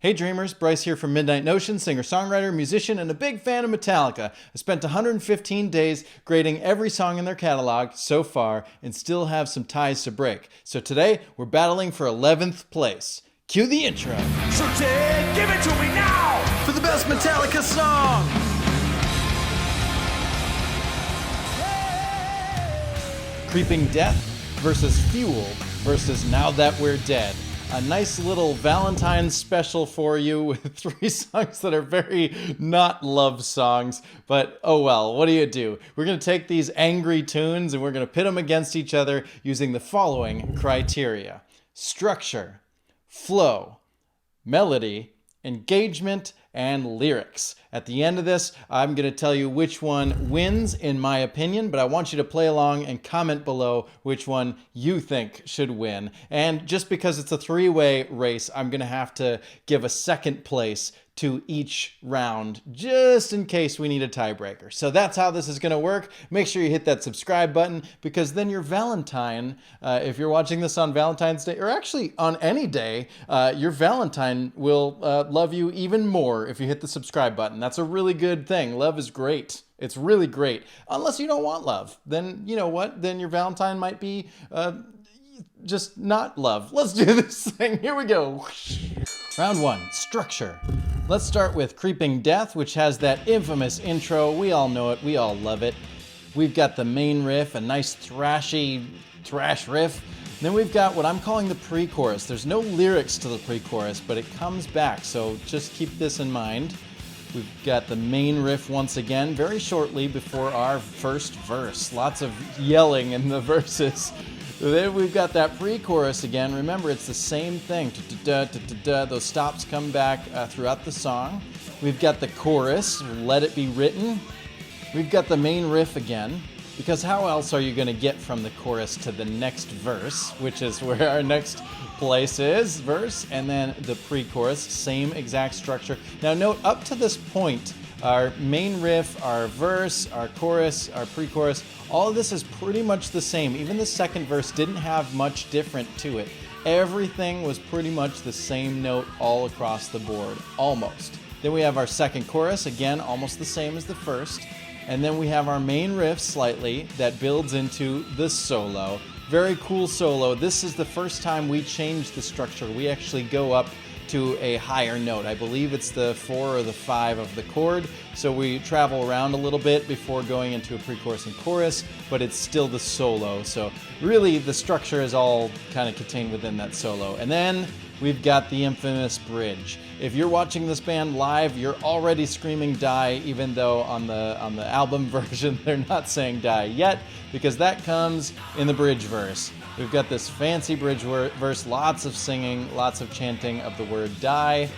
Hey dreamers, Bryce here from Midnight Notion, singer-songwriter, musician, and a big fan of Metallica. I spent 115 days grading every song in their catalog so far and still have some ties to break. So today, we're battling for 11th place. Cue the intro. So Ted, give it to me now! For the best Metallica song! Creeping Death versus Fuel versus Now That We're Dead. A nice little Valentine's special for you with 3 songs that are very not love songs, but oh well, what do you do? We're going to take these angry tunes and we're going to pit them against each other using the following criteria: structure, flow, melody, engagement, and lyrics. At the end of this, I'm going to tell you which one wins in my opinion, but I want you to play along and comment below which one you think should win. And just because it's a 3-way race, I'm going to have to give a second place to each round, just in case we need a tiebreaker. So that's how this is going to work. Make sure you hit that subscribe button, because then your Valentine, if you're watching this on Valentine's Day, or actually on any day, your Valentine will love you even more if you hit the subscribe button. That's a really good thing. Love is great. It's really great. Unless you don't want love. Then, you know what? Then your Valentine might be just not love. Let's do this thing. Here we go. Round 1, structure. Let's start with Creeping Death, which has that infamous intro. We all know it. We all love it. We've got the main riff, a nice thrashy thrash riff. Then we've got what I'm calling the pre-chorus. There's no lyrics to the pre-chorus, but it comes back, so just keep this in mind. We've got the main riff once again, very shortly before our first verse. Lots of yelling in the verses. Then we've got that pre-chorus again. Remember, it's the same thing. Those stops come back throughout the song. We've got the chorus, Let It Be Written. We've got the main riff again, because how else are you going to get from the chorus to the next verse, which is where our next place is, verse, and then the pre-chorus, same exact structure. Now note, up to this point, our main riff, our verse, our chorus, our pre-chorus, all of this is pretty much the same. Even the second verse didn't have much different to it. Everything was pretty much the same note all across the board, almost. Then we have our second chorus, again, almost the same as the first. And then we have our main riff slightly that builds into the solo. Very cool solo. This is the first time we change the structure. We actually go up to a higher note. I believe it's the 4 or the 5 of the chord. So we travel around a little bit before going into a pre-chorus and chorus, but it's still the solo. So really the structure is all kind of contained within that solo. And then we've got the infamous bridge. If you're watching this band live, you're already screaming die, even though on the album version they're not saying die yet, because that comes in the bridge verse. We've got this fancy bridge verse, lots of singing, lots of chanting of the word die.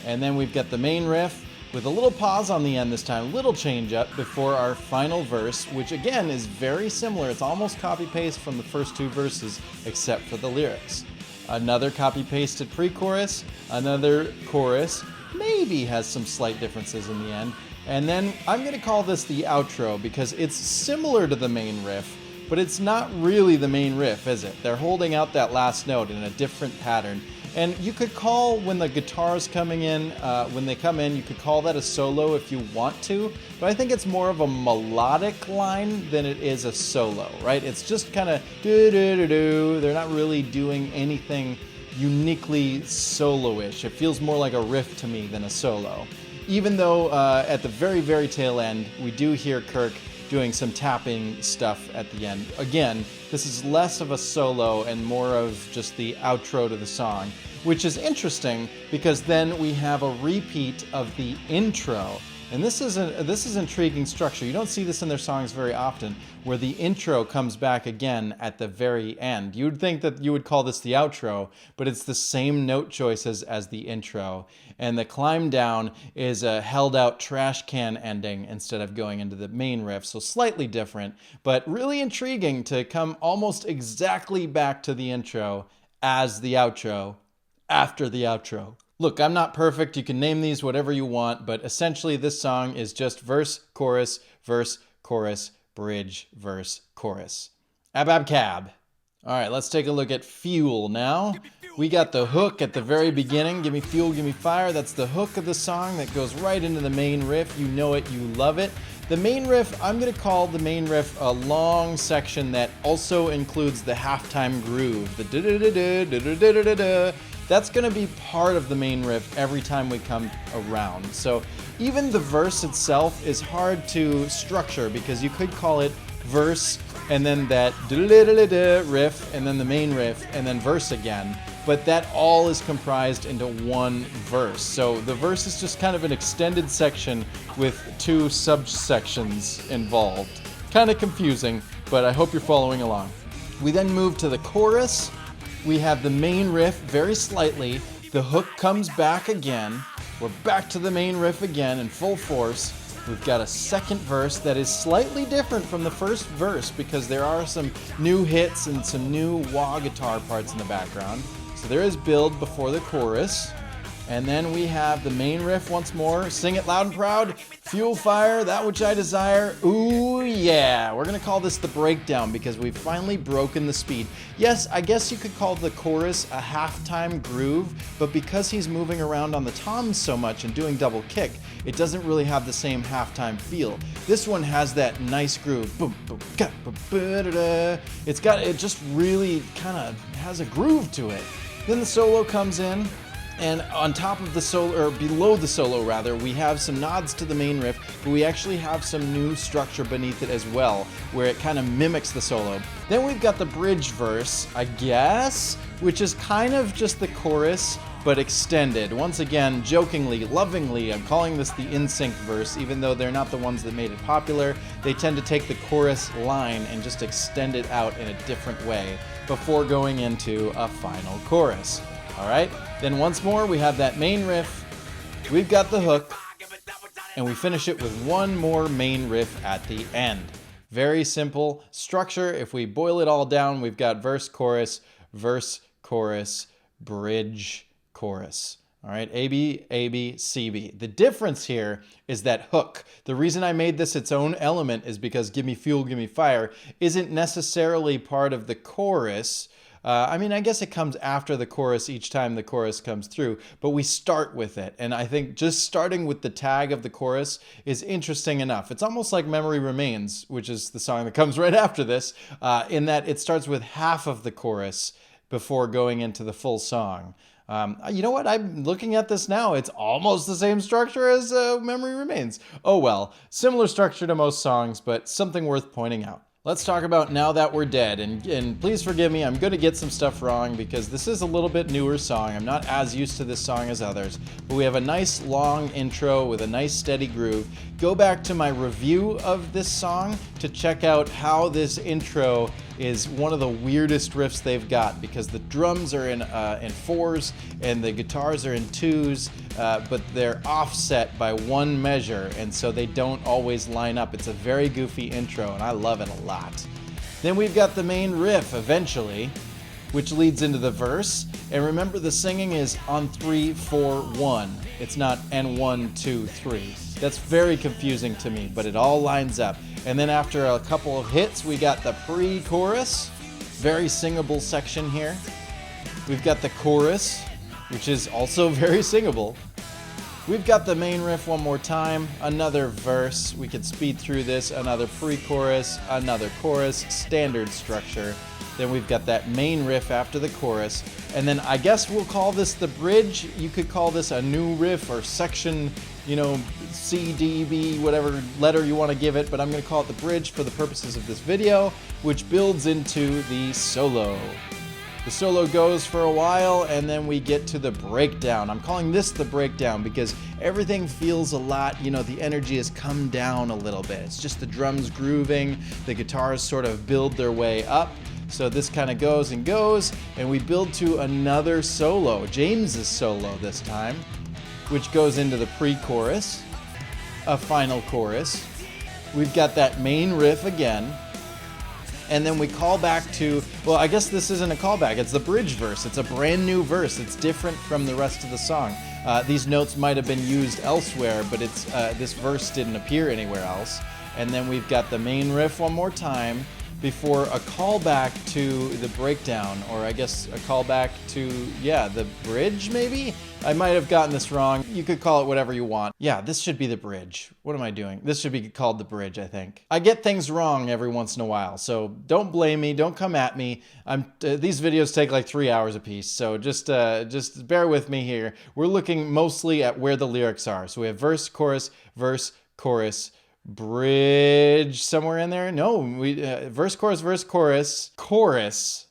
And then we've got the main riff with a little pause on the end this time, a little change up before our final verse, which again is very similar. It's almost copy-paste from the first 2 verses, except for the lyrics. Another copy-pasted pre-chorus, another chorus, maybe has some slight differences in the end. And then I'm going to call this the outro because it's similar to the main riff, but it's not really the main riff, is it? They're holding out that last note in a different pattern. And you could call, when the guitar's coming in, when they come in, you could call that a solo if you want to, but I think it's more of a melodic line than it is a solo, right? It's just kind of do-do-do-do. They're not really doing anything uniquely solo-ish. It feels more like a riff to me than a solo. Even though at the very, very tail end, we do hear Kirk doing some tapping stuff at the end. Again, this is less of a solo and more of just the outro to the song, which is interesting because then we have a repeat of the intro. And this is intriguing structure. You don't see this in their songs very often, where the intro comes back again at the very end. You would think that you would call this the outro, but it's the same note choices as the intro. And the climb down is a held out trash can ending instead of going into the main riff, so slightly different, but really intriguing to come almost exactly back to the intro as the outro after the outro. Look, I'm not perfect. You can name these whatever you want, but essentially this song is just verse, chorus, bridge, verse, chorus. Ab, ab, cab. All right, let's take a look at fuel now. We got the hook at the very beginning. Give me fuel, give me fire. That's the hook of the song that goes right into the main riff. You know it, you love it. The main riff, I'm going to call the main riff a long section that also includes the halftime groove. The da-da-da-da-da-da-da-da-da. That's going to be part of the main riff every time we come around. So even the verse itself is hard to structure because you could call it verse and then that riff and then the main riff and then verse again. But that all is comprised into one verse. So the verse is just kind of an extended section with two subsections involved. Kind of confusing, but I hope you're following along. We then move to the chorus. We have the main riff very slightly. The hook comes back again. We're back to the main riff again in full force. We've got a second verse that is slightly different from the first verse because there are some new hits and some new wah guitar parts in the background. So there is build before the chorus. And then we have the main riff once more. Sing it loud and proud. Fuel, fire, that which I desire. Ooh, yeah. We're going to call this the breakdown because we've finally broken the speed. Yes, I guess you could call the chorus a halftime groove, but because he's moving around on the toms so much and doing double kick, it doesn't really have the same halftime feel. This one has that nice groove. Boom, boom, ga, ba, ba, da, da. It just really kind of has a groove to it. Then the solo comes in. And on top of the solo, or below the solo rather, we have some nods to the main riff, but we actually have some new structure beneath it as well, where it kind of mimics the solo. Then we've got the bridge verse, I guess, which is kind of just the chorus, but extended. Once again, jokingly, lovingly, I'm calling this the in-sync verse, even though they're not the ones that made it popular. They tend to take the chorus line and just extend it out in a different way before going into a final chorus. All right, then once more we have that main riff, we've got the hook, and we finish it with one more main riff at the end. Very simple structure. If we boil it all down, we've got verse, chorus, bridge, chorus. All right, A, B, C, B. The difference here is that hook. The reason I made this its own element is because give me fuel, give me fire isn't necessarily part of the chorus. I guess it comes after the chorus each time the chorus comes through, but we start with it. And I think just starting with the tag of the chorus is interesting enough. It's almost like Memory Remains, which is the song that comes right after this, in that it starts with half of the chorus before going into the full song. You know what? I'm looking at this now. It's almost the same structure as Memory Remains. Oh well, similar structure to most songs, but something worth pointing out. Let's talk about Now That We're Dead, and please forgive me, I'm going to get some stuff wrong because this is a little bit newer song. I'm not as used to this song as others, but we have a nice long intro with a nice steady groove. Go back to my review of this song to check out how this intro is one of the weirdest riffs they've got because the drums are in fours and the guitars are in twos, but they're offset by one measure, and so they don't always line up. It's a very goofy intro, and I love it a lot. Then we've got the main riff eventually, which leads into the verse. And remember, the singing is on 3, 4, 1. It's not N1, 2, 3. That's very confusing to me, but it all lines up. And then after a couple of hits, we got the pre-chorus, very singable section here. We've got the chorus, which is also very singable. We've got the main riff one more time, another verse, we could speed through this, another pre-chorus, another chorus, standard structure. Then we've got that main riff after the chorus, and then I guess we'll call this the bridge. You could call this a new riff or section, C, D, B, whatever letter you want to give it, but I'm going to call it the bridge for the purposes of this video, which builds into the solo. The solo goes for a while, and then we get to the breakdown. I'm calling this the breakdown because everything feels a lot, the energy has come down a little bit. It's just the drums grooving, the guitars sort of build their way up. So this kind of goes and goes, and we build to another solo, James's solo this time, which goes into the pre-chorus, a final chorus. We've got that main riff again. And then we call back to, well, I guess this isn't a callback, it's the bridge verse. It's a brand new verse. It's different from the rest of the song. These notes might have been used elsewhere, but this verse didn't appear anywhere else. And then we've got the main riff one more time. before a callback to the breakdown, or I guess a callback to, the bridge maybe? I might have gotten this wrong. You could call it whatever you want. Yeah, this should be the bridge. What am I doing? This should be called the bridge, I think. I get things wrong every once in a while, so don't blame me, don't come at me. These videos take like 3 hours a piece, so just bear with me here. We're looking mostly at where the lyrics are. So we have verse, chorus, bridge somewhere in there. No, we verse, chorus,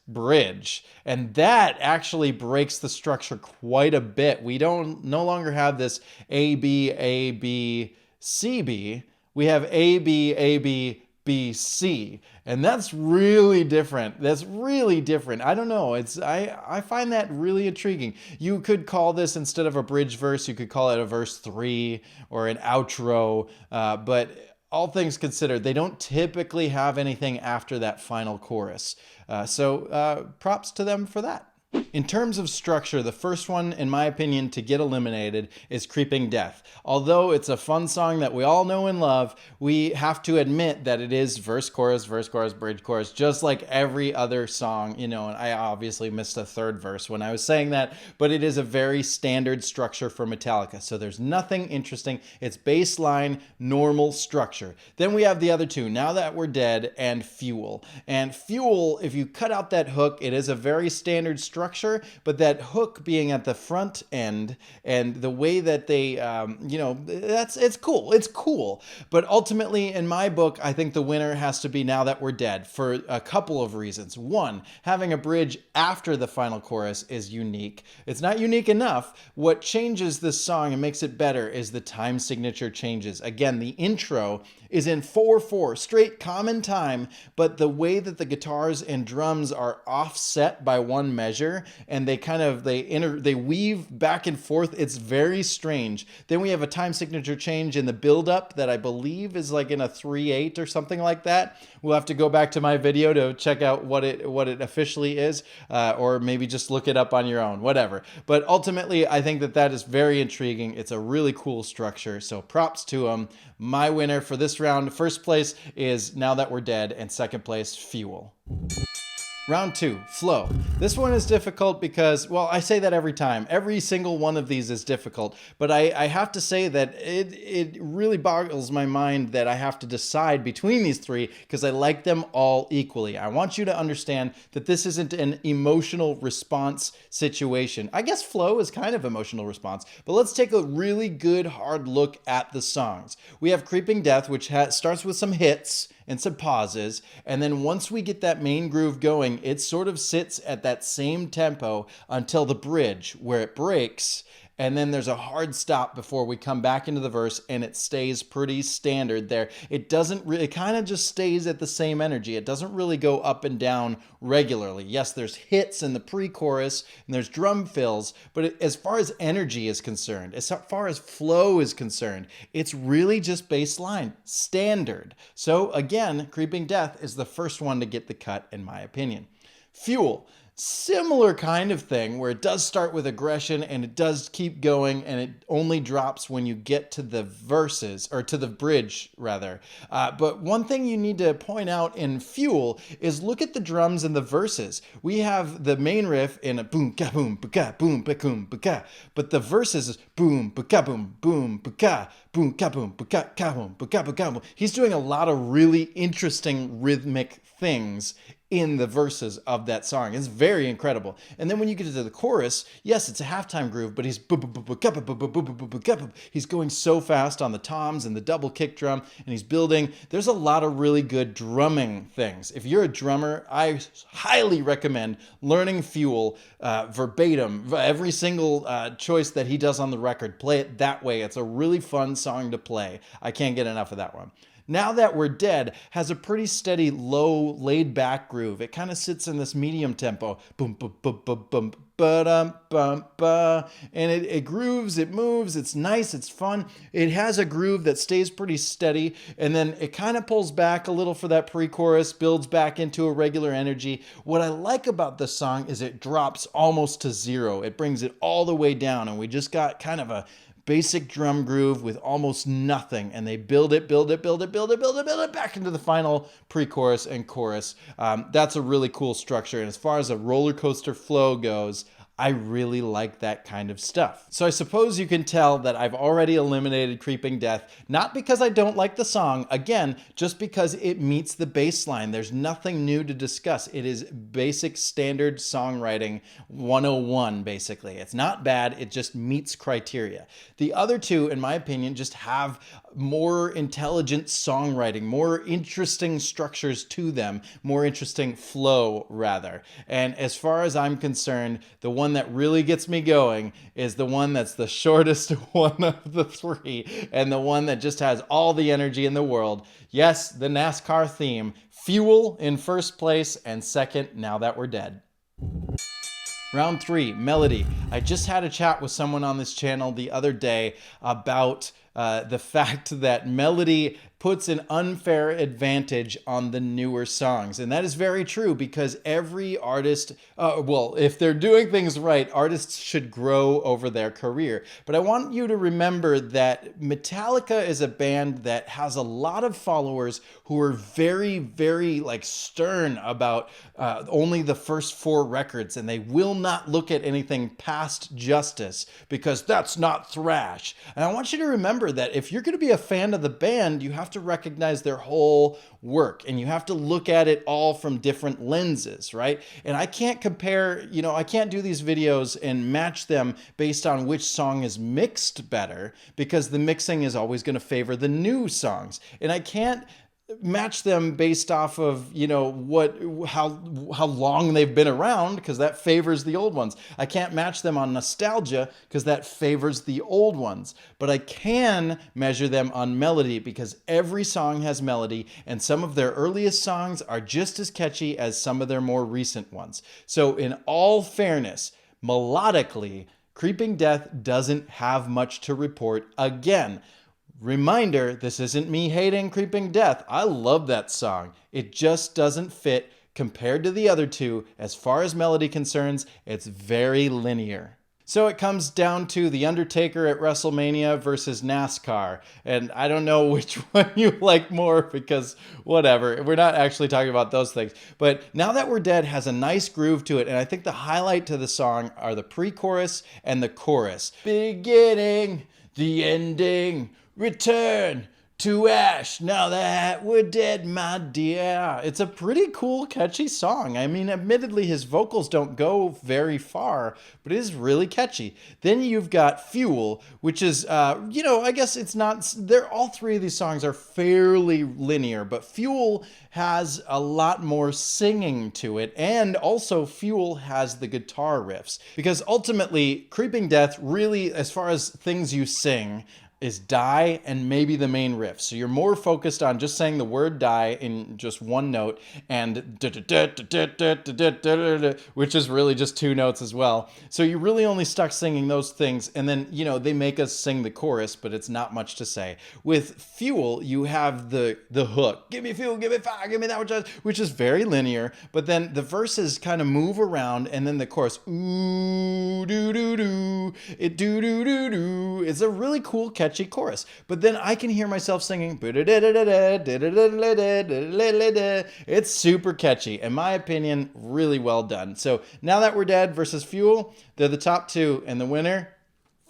bridge. And that actually breaks the structure quite a bit. We no longer have this A, B, A, B, C, B. We have A, B, A, B, B, C. And that's really different. I don't know. I find that really intriguing. You could call this, instead of a bridge verse, you could call it a verse 3 or an outro. But all things considered, they don't typically have anything after that final chorus. So props to them for that. In terms of structure, the first one, in my opinion, to get eliminated is Creeping Death. Although it's a fun song that we all know and love, we have to admit that it is verse, chorus, bridge, chorus, just like every other song, and I obviously missed a third verse when I was saying that, but it is a very standard structure for Metallica. So there's nothing interesting. It's baseline, normal structure. Then we have the other two, Now That We're Dead and Fuel. And Fuel, if you cut out that hook, it is a very standard structure, but that hook being at the front end and the way that they, it's cool. But ultimately, in my book, I think the winner has to be Now That We're Dead for a couple of reasons. One, having a bridge after the final chorus is unique. It's not unique enough. What changes this song and makes it better is the time signature changes. Again, the intro is in 4/4, straight common time, but the way that the guitars and drums are offset by one measure, and they weave back and forth, it's very strange. Then we have a time signature change in the build-up that I believe is like in a 3/8 or something like that. We'll have to go back to my video to check out what it officially is, or maybe just look it up on your own, whatever. But ultimately, I think that is very intriguing. It's a really cool structure, so props to them. My winner for this round, first place, is Now That We're Dead, and second place, Fuel. Round 2, Flow. This one is difficult because, well, I say that every time. Every single one of these is difficult, but I have to say that it really boggles my mind that I have to decide between these three because I like them all equally. I want you to understand that this isn't an emotional response situation. I guess Flow is kind of emotional response, but let's take a really good hard look at the songs. We have Creeping Death, which starts with some hits and some pauses, and then once we get that main groove going, it sort of sits at that same tempo until the bridge, where it breaks, and then there's a hard stop before we come back into the verse, and it stays pretty standard there. It kind of just stays at the same energy. It doesn't really go up and down regularly. Yes, there's hits in the pre-chorus, and there's drum fills, but as far as energy is concerned, as far as flow is concerned, it's really just baseline, standard. So again, Creeping Death is the first one to get the cut, in my opinion. Fuel. Similar kind of thing where it does start with aggression and it does keep going, and it only drops when you get to the verses, or to the bridge rather. But one thing you need to point out in Fuel is look at the drums in the verses. We have the main riff in a boom ka boom ba boom ba boom ba, but the verses is boom ba boom boom ba boom ka boom ba boom ba boom. He's doing a lot of really interesting rhythmic things in the verses of that song. It's very incredible. And then when you get to the chorus, yes, it's a halftime groove, but he's going so fast on the toms and the double kick drum, and he's building. There's a lot of really good drumming things. If you're a drummer, I highly recommend learning Fuel verbatim. Every single choice that he does on the record, play it that way. It's a really fun song to play. I can't get enough of that one. Now That We're Dead has a pretty steady, low, laid-back groove. It kind of sits in this medium tempo. Boom, boom, boom, boom, boom, ba-dum-bum-ba. And it grooves, it moves, it's nice, it's fun. It has a groove that stays pretty steady, and then it kind of pulls back a little for that pre-chorus, builds back into a regular energy. What I like about this song is it drops almost to zero. It brings it all the way down, and we just got kind of a basic drum groove with almost nothing, and they build it back into the final pre-chorus and chorus. That's a really cool structure, and as far as a roller coaster flow goes, I really like that kind of stuff. So I suppose you can tell that I've already eliminated Creeping Death, not because I don't like the song, again, just because it meets the baseline. There's nothing new to discuss. It is basic standard songwriting 101, basically. It's not bad, it just meets criteria. The other two, in my opinion, just have more intelligent songwriting, more interesting structures to them, more interesting flow, rather. And as far as I'm concerned, the one that really gets me going is the one that's the shortest one of the three, and the one that just has all the energy in the world. Yes, the NASCAR theme. Fuel in first place, and second, Now That We're Dead. Round 3, melody. I just had a chat with someone on this channel the other day about the fact that melody puts an unfair advantage on the newer songs. And that is very true, because every artist, well, if they're doing things right, artists should grow over their career. But I want you to remember that Metallica is a band that has a lot of followers who are very, very stern about only the first 4 records, and they will not look at anything past Justice because that's not thrash. And I want you to remember that if you're going to be a fan of the band, you have to recognize their whole work, and you have to look at it all from different lenses, right? And I can't compare, I can't do these videos and match them based on which song is mixed better, because the mixing is always going to favor the new songs. And I can't match them based off of how long they've been around, because that favors the old ones. I can't match them on nostalgia because that favors the old ones, but I can measure them on melody, because every song has melody, and some of their earliest songs are just as catchy as some of their more recent ones. So in all fairness, melodically, Creeping Death doesn't have much to report. Again, reminder, this isn't me hating Creeping Death. I love that song. It just doesn't fit compared to the other two. As far as melody concerns, it's very linear. So it comes down to The Undertaker at WrestleMania versus NASCAR. And I don't know which one you like more, because whatever. We're not actually talking about those things. But Now That We're Dead has a nice groove to it. And I think the highlight to the song are the pre-chorus and the chorus. Beginning, the ending, return to ash, now that we're dead, my dear. It's a pretty cool, catchy song. I mean, admittedly, his vocals don't go very far, but it is really catchy. Then you've got Fuel, which is, I guess it's not, all 3 of these songs are fairly linear, but Fuel has a lot more singing to it, and also Fuel has the guitar riffs. Because ultimately, Creeping Death really, as far as things you sing, is die and maybe the main riff. So you're more focused on just saying the word die in just one note, and which is really just 2 notes as well. So you're really only stuck singing those things, and then, they make us sing the chorus, but it's not much to say. With Fuel, you have the hook. Give me fuel, give me fire, give me that which is very linear, but then the verses kind of move around, and then the chorus, ooh, doo doo doo, it doo doo doo doo. It's a really cool, catchy chorus. But then I can hear myself singing. It's super catchy. In my opinion, really well done. So Now That We're Dead versus Fuel, they're the top 2, and the winner,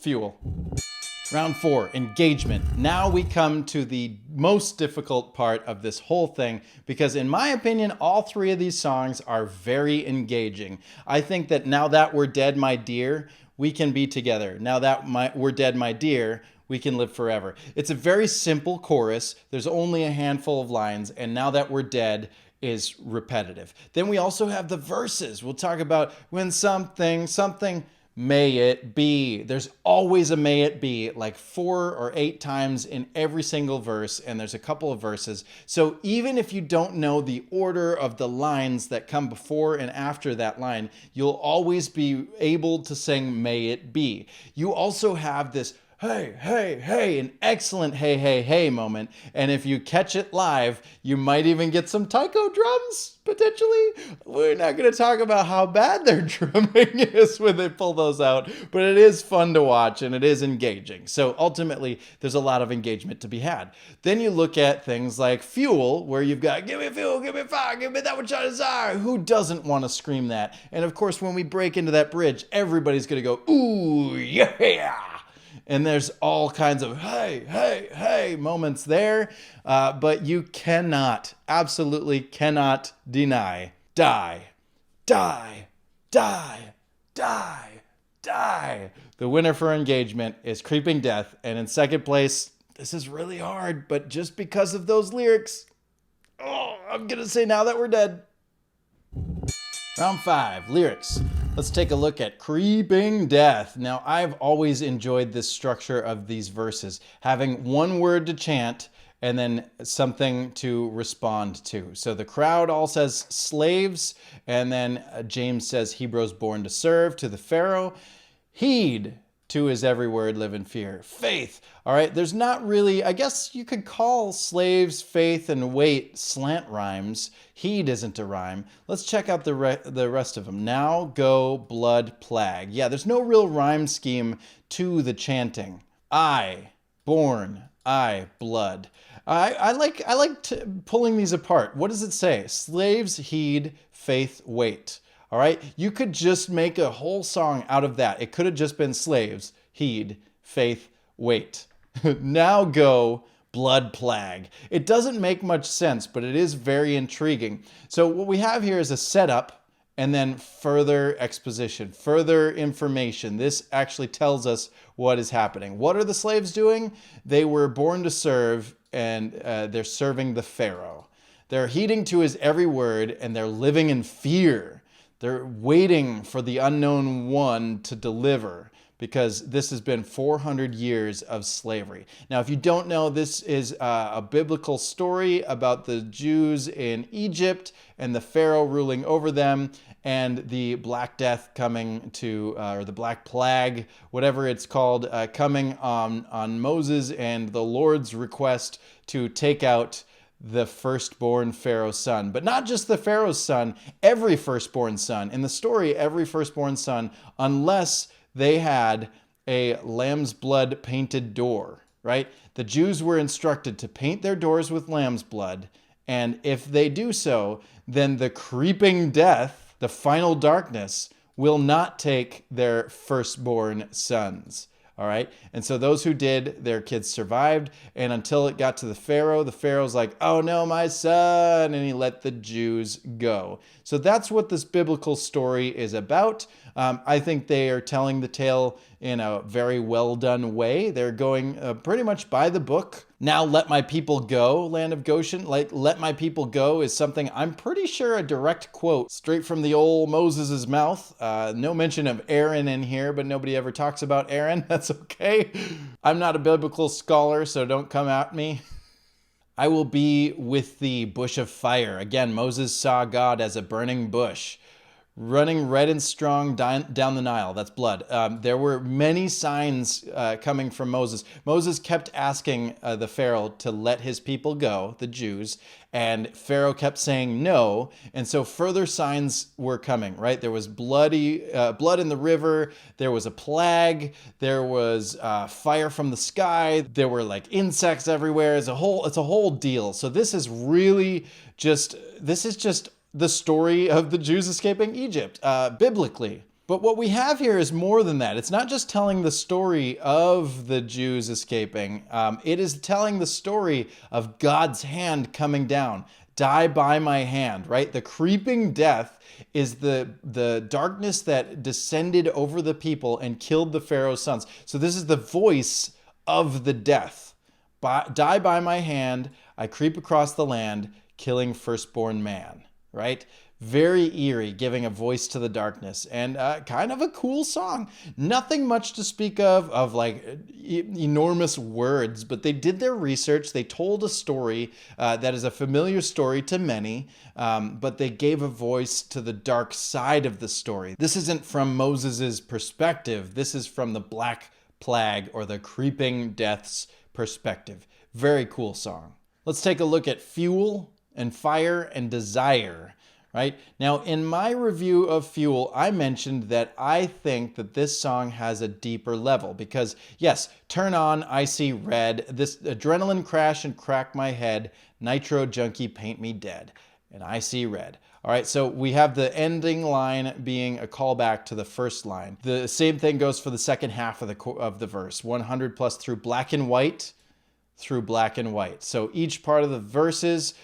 Fuel. Round 4, engagement. Now we come to the most difficult part of this whole thing, because in my opinion, all 3 of these songs are very engaging. I think that Now That We're Dead, my dear, we can be together. Now that we're dead, my dear, we can live forever. It's a very simple chorus. There's only a handful of lines, and Now That We're Dead is repetitive. Then we also have the verses. We'll talk about when something may it be. There's always a may it be, like 4 or 8 times in every single verse, and there's a couple of verses. So even if you don't know the order of the lines that come before and after that line, you'll always be able to sing may it be. You also have this hey, hey, hey, an excellent hey, hey, hey moment. And if you catch it live, you might even get some taiko drums, potentially. We're not going to talk about how bad their drumming is when they pull those out, but it is fun to watch and it is engaging. So ultimately, there's a lot of engagement to be had. Then you look at things like Fuel, where you've got, give me fuel, give me fire, give me that which I desire. Who doesn't want to scream that? And of course, when we break into that bridge, everybody's going to go, ooh, yeah. And there's all kinds of hey, hey, hey moments there. But you cannot, absolutely cannot deny die, die, die, die, die. The winner for engagement is Creeping Death. And in second place, this is really hard, but just because of those lyrics, I'm going to say Now That We're Dead. Round 5, lyrics. Let's take a look at Creeping Death. Now, I've always enjoyed this structure of these verses, having one word to chant and then something to respond to. So the crowd all says slaves, and then James says Hebrews born to serve to the Pharaoh. Heed to his every word, live in fear. Faith. All right, there's not really, I guess you could call slaves, faith, and wait slant rhymes. Heed isn't a rhyme. Let's check out the rest of them. Now, go, blood, plague. Yeah, there's no real rhyme scheme to the chanting. I, born, I, blood. I like pulling these apart. What does it say? Slaves, heed, faith, wait. All right, you could just make a whole song out of that. It could have just been slaves, heed, faith, wait. Now go, blood, plague. It doesn't make much sense, but it is very intriguing. So what we have here is a setup and then further exposition, further information. This actually tells us what is happening. What are the slaves doing? They were born to serve, and they're serving the Pharaoh. They're heeding to his every word, and they're living in fear. They're waiting for the unknown one to deliver, because this has been 400 years of slavery. Now, if you don't know, this is a biblical story about the Jews in Egypt and the Pharaoh ruling over them, and the Black Death coming to, or the Black Plague, whatever it's called, coming on Moses and the Lord's request to take out the firstborn Pharaoh's son. But not just the Pharaoh's son, every firstborn son. In the story, every firstborn son, unless they had a lamb's blood painted door, right? The Jews were instructed to paint their doors with lamb's blood, and if they do so, then the creeping death, the final darkness, will not take their firstborn sons. All right. And so those who did, their kids survived. And until it got to the Pharaoh's like, oh no, my son. And he let the Jews go. So that's what this biblical story is about. I think they are telling the tale in a very well done way. They're going pretty much by the book. Now let my people go, land of Goshen. Like, let my people go is something I'm pretty sure a direct quote straight from the old Moses' mouth. No mention of Aaron in here, but nobody ever talks about Aaron. That's okay. I'm not a biblical scholar, so don't come at me. I will be with the bush of fire. Again, Moses saw God as a burning bush, running red and strong down the Nile. That's blood. There were many signs coming from Moses. Moses kept asking the Pharaoh to let his people go, the Jews, and Pharaoh kept saying no. And so further signs were coming, right? There was blood in the river. There was a plague. There was fire from the sky. There were like insects everywhere. It's a whole deal. So this is just the story of the Jews escaping Egypt, biblically. But what we have here is more than that. It's not just telling the story of the Jews escaping. It is telling the story of God's hand coming down. Die by my hand, right? The creeping death is the darkness that descended over the people and killed the Pharaoh's sons. So this is the voice of the death. Die by my hand, I creep across the land, killing firstborn man. Right? Very eerie, giving a voice to the darkness, and kind of a cool song. Nothing much to speak of like enormous words, but they did their research. They told a story that is a familiar story to many, but they gave a voice to the dark side of the story. This isn't from Moses's perspective. This is from the Black Plague or the Creeping Death's perspective. Very cool song. Let's take a look at Fuel and Fire and Desire. Right? Now, in my review of Fuel, I mentioned that I think that this song has a deeper level because, yes, turn on, I see red, this adrenaline crash and crack my head, nitro junkie paint me dead, and I see red. All right, so we have the ending line being a callback to the first line. The same thing goes for the second half of the verse, 100 plus through black and white, through black and white. So each part of the verses,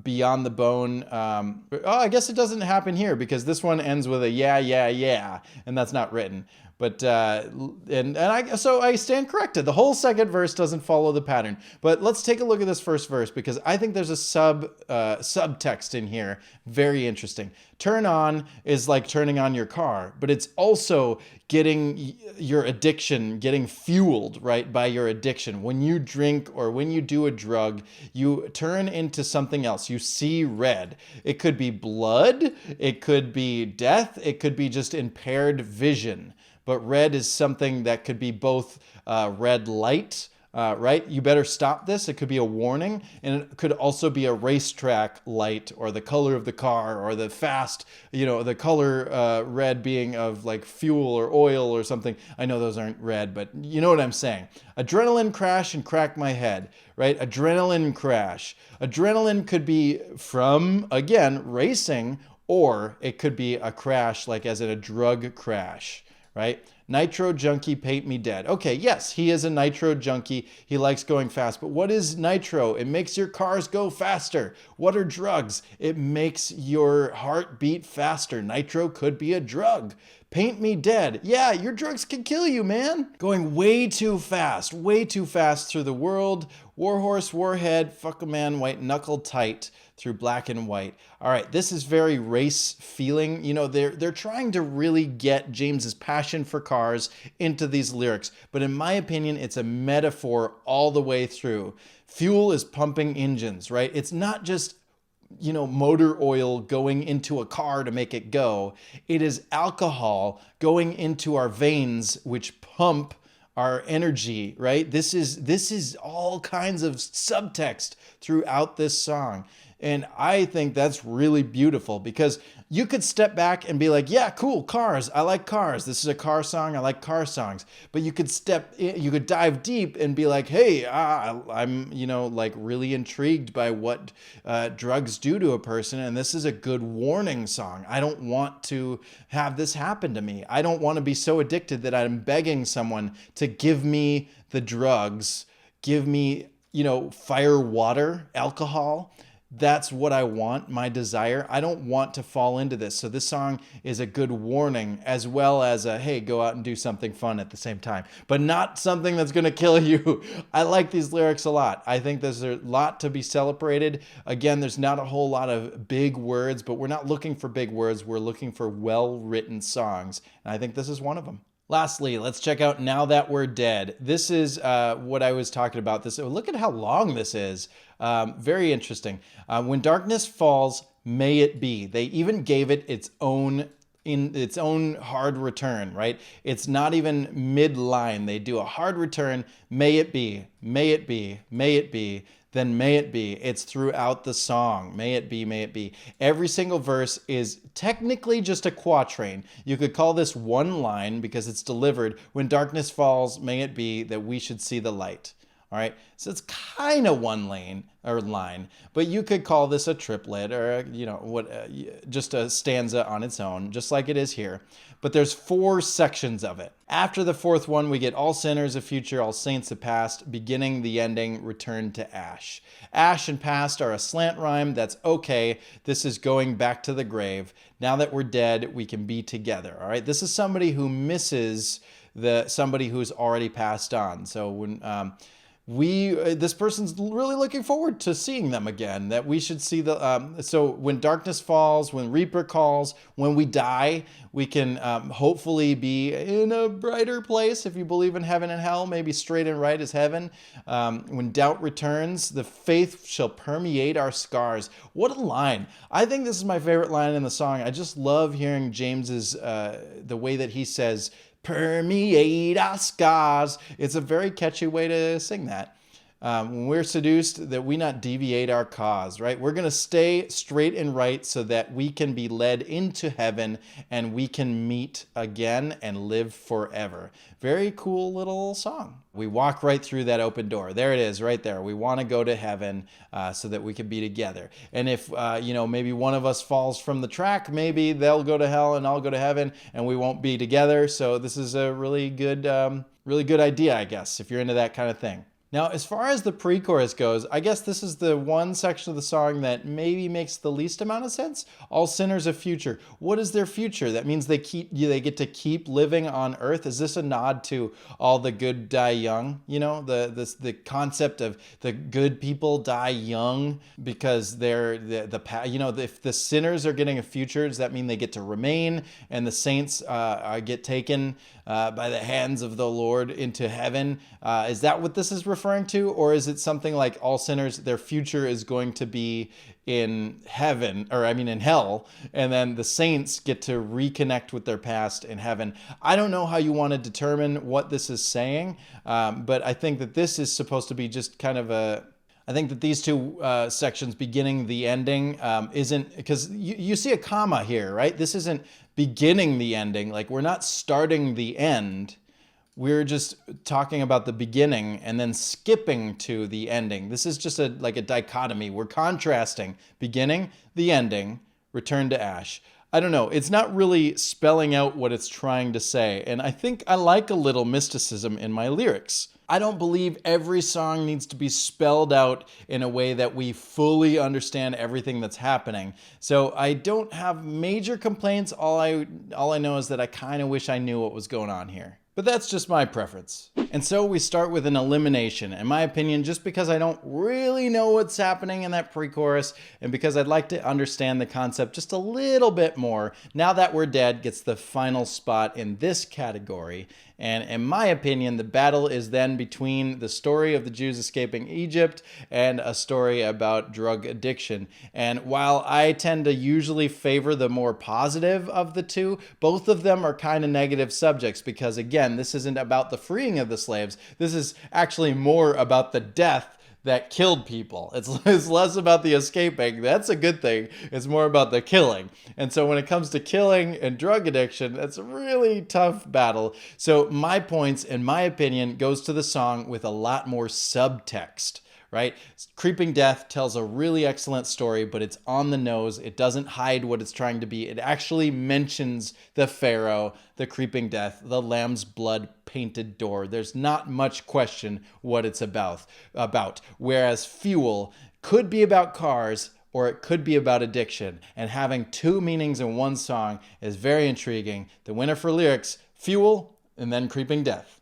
beyond the bone. I guess it doesn't happen here because this one ends with a yeah, yeah, yeah, and that's not written. But so I stand corrected. The whole second verse doesn't follow the pattern. But let's take a look at this first verse because I think there's a subtext in here. Very interesting. Turn on is like turning on your car, but it's also getting your addiction, getting fueled, right, by your addiction. When you drink or when you do a drug, you turn into something else. You see red. It could be blood. It could be death. It could be just impaired vision. But red is something that could be both red light, right? You better stop this. It could be a warning. And it could also be a racetrack light or the color of the car or the fast, the color red being of like fuel or oil or something. I know those aren't red, but you know what I'm saying. Adrenaline crash and crack my head, right? Adrenaline crash. Adrenaline could be from, again, racing, or it could be a crash like as in a drug crash. Right? Nitro junkie paint me dead. Okay, yes, he is a nitro junkie. He likes going fast. But what is nitro? It makes your cars go faster. What are drugs? It makes your heart beat faster. Nitro could be a drug. Paint me dead. Yeah, your drugs can kill you, man. Going way too fast through the world. Warhorse, warhead, fuck a man, white knuckle tight through black and white. All right, this is very race feeling. They're trying to really get James's passion for cars into these lyrics, but in my opinion, it's a metaphor all the way through. Fuel is pumping engines, right? It's not just motor oil going into a car to make it go. It is alcohol going into our veins, which pump our energy, right? This is all kinds of subtext throughout this song. And I think that's really beautiful because you could step back and be like, yeah, cool, cars. I like cars. This is a car song. I like car songs. But you could dive deep and be like, hey, I'm, like really intrigued by what drugs do to a person. And this is a good warning song. I don't want to have this happen to me. I don't want to be so addicted that I'm begging someone to give me the drugs, give me, fire, water, alcohol. That's what I want, my desire. I don't want to fall into this. So this song is a good warning as well as a, hey, go out and do something fun at the same time, but not something that's going to kill you. I like these lyrics a lot. I think there's a lot to be celebrated. Again, there's not a whole lot of big words, but we're not looking for big words. We're looking for well-written songs. And I think this is one of them. Lastly, let's check out Now That We're Dead. This is what I was talking about. Look at how long this is. Very interesting. When darkness falls, may it be. They even gave it its own hard return, right? It's not even mid-line. They do a hard return. May it be, may it be, may it be. Then may it be. It's throughout the song. May it be, may it be. Every single verse is technically just a quatrain. You could call this one line because it's delivered. When darkness falls, may it be that we should see the light. All right, so it's kind of one line, but you could call this a triplet or just a stanza on its own, just like it is here. But there's 4 sections of it. After the 4th one, we get all sinners of future, all saints of past, beginning the ending, return to ash. Ash and past are a slant rhyme. That's okay. This is going back to the grave. Now that we're dead, we can be together. All right, this is somebody who misses somebody who's already passed on. So when this person's really looking forward to seeing them again, that we should see so when darkness falls, when Reaper calls, when we die, we can hopefully be in a brighter place. If you believe in heaven and hell, maybe straight and right is heaven. When doubt returns, the faith shall permeate our scars. What a line. I think this is my favorite line in the song. I just love hearing James's the way that he says permeate our scars. It's a very catchy way to sing that. When we're seduced, that we not deviate our cause, right? We're going to stay straight and right so that we can be led into heaven and we can meet again and live forever. Very cool little song. We walk right through that open door. There it is, right there. We want to go to heaven so that we can be together. And if, maybe one of us falls from the track, maybe they'll go to hell and I'll go to heaven and we won't be together. So this is a really good idea, I guess, if you're into that kind of thing. Now, as far as the pre-chorus goes, I guess this is the one section of the song that maybe makes the least amount of sense. All sinners of future. What is their future? That means they get to keep living on earth. Is this a nod to all the good die young? The concept of the good people die young because they're if the sinners are getting a future, does that mean they get to remain and the saints get taken by the hands of the Lord into heaven? Is that what this is referring to? Or is it something like all sinners, their future is going to be in heaven, in hell, and then the saints get to reconnect with their past in heaven? I don't know how you want to determine what this is saying, but I think that this is supposed to be just kind of I think that these two sections, beginning the ending, isn't, because you see a comma here, right? This isn't beginning the ending. Like, we're not starting the end. We're just talking about the beginning and then skipping to the ending. This is just like a dichotomy. We're contrasting beginning, the ending, return to ash. I don't know. It's not really spelling out what it's trying to say. And I think I like a little mysticism in my lyrics. I don't believe every song needs to be spelled out in a way that we fully understand everything that's happening. So I don't have major complaints. All I know is that I kind of wish I knew what was going on here. But that's just my preference. And so we start with an elimination. In my opinion, just because I don't really know what's happening in that pre-chorus, and because I'd like to understand the concept just a little bit more, Now That We're Dead gets the final spot in this category. And in my opinion, the battle is then between the story of the Jews escaping Egypt and a story about drug addiction. And while I tend to usually favor the more positive of the two, both of them are kind of negative subjects because, again, this isn't about the freeing of the slaves. This is actually more about the death that killed people. It's less about the escaping. That's a good thing. It's more about the killing. And so when it comes to killing and drug addiction, that's a really tough battle. So my points, in my opinion, goes to the song with a lot more subtext. Right? Creeping Death tells a really excellent story, but it's on the nose. It doesn't hide what it's trying to be. It actually mentions the Pharaoh, the creeping death, the lamb's blood painted door. There's not much question what it's about. Whereas Fuel could be about cars, or it could be about addiction. And having two meanings in one song is very intriguing. The winner for lyrics, Fuel, and then Creeping Death.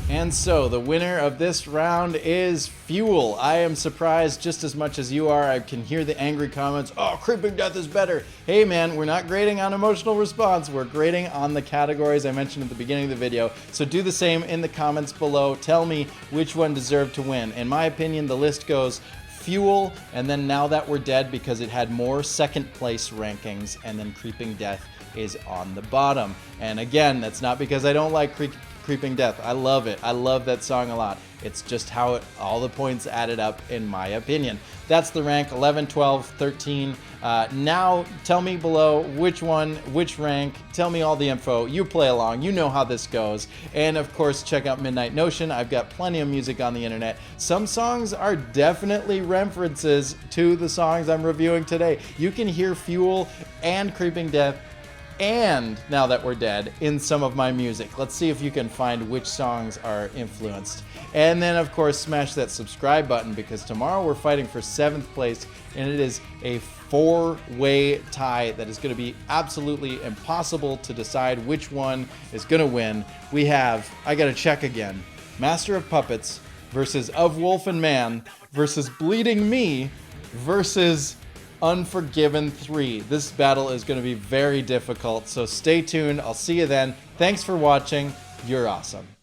And so the winner of this round is Fuel. I am surprised just as much as you are. I can hear the angry comments. Oh, Creeping Death is better. Hey man, we're not grading on emotional response. We're grading on the categories I mentioned at the beginning of the video. So do the same in the comments below. Tell me which one deserved to win. In my opinion, the list goes Fuel, and then Now That We're Dead because it had more second place rankings, and then Creeping Death is on the bottom. And again, that's not because I don't like Creeping Death. I love it. I love that song a lot. It's just how all the points added up, in my opinion. That's the rank, 11, 12, 13. Now, tell me below which rank. Tell me all the info. You play along. You know how this goes. And, of course, check out Midnight Notion. I've got plenty of music on the internet. Some songs are definitely references to the songs I'm reviewing today. You can hear Fuel and Creeping Death and Now That We're Dead in some of my music. Let's see if you can find which songs are influenced. And then, of course, smash that subscribe button because tomorrow we're fighting for 7th place, and it is a 4-way tie that is going to be absolutely impossible to decide which one is going to win. I got to check again. Master of Puppets versus Of Wolf and Man versus Bleeding Me versus Unforgiven 3. This battle is going to be very difficult, so stay tuned. I'll see you then. Thanks for watching. You're awesome.